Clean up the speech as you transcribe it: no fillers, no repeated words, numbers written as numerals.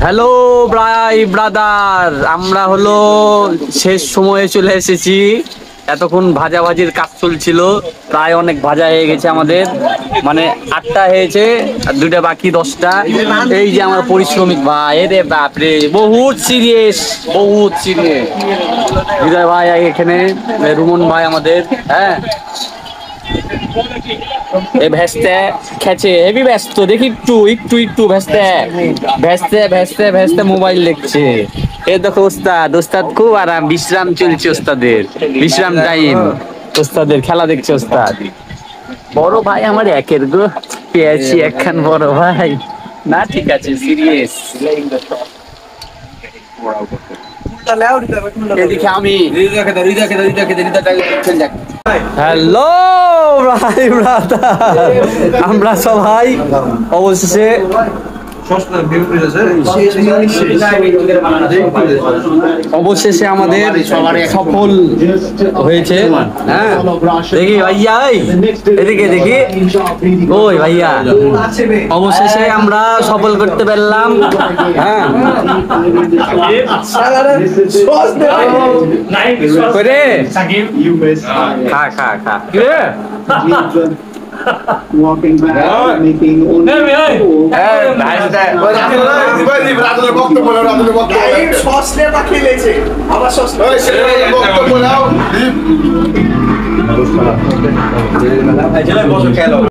Hello brother, আমরা হলো শেষ সময়ে চলে এসেছি। এতক্ষণ ভাজাভাজির কাজ চলছিল, প্রায় অনেক ভাজা হয়ে গেছে আমাদের, মানে 8টা হয়েছে আর 2টা বাকি, 10টা। এই যে আমার পরিশ্রমিক ভাই, রে বাপরে, বহুত সিরিয়াস হৃদয় ভাই এখানে, রুমন ভাই আমাদের, হ্যাঁ। এই ভেস্তে খেছে, হেভি ব্যস্ত, দেখি একটু ভেস্তে মোবাইল দেখছে। এ দেখো ওস্তাদ খুব আরাম, বিশ্রাম চলছে ওস্তাদের, বিশ্রাম টাইম ওস্তাদের, খেলা দেখছে ওস্তাদ। বড় ভাই আমার একের গো, পেয়েছি একখান বড় ভাই, না ঠিক আছে, সিরিয়াস। এদিকে আমি হ্যালো ভাই ব্রাদার, আমরা সবাই অবশেষে আমাদের সফল হয়েছে। হ্যাঁ দেখি ভাইয়া, এদিকে দেখি, ওই ভাইয়া, অবশেষে আমরা সফল করতে পারলাম। হ্যাঁ খা walking back, making only বক্তব্য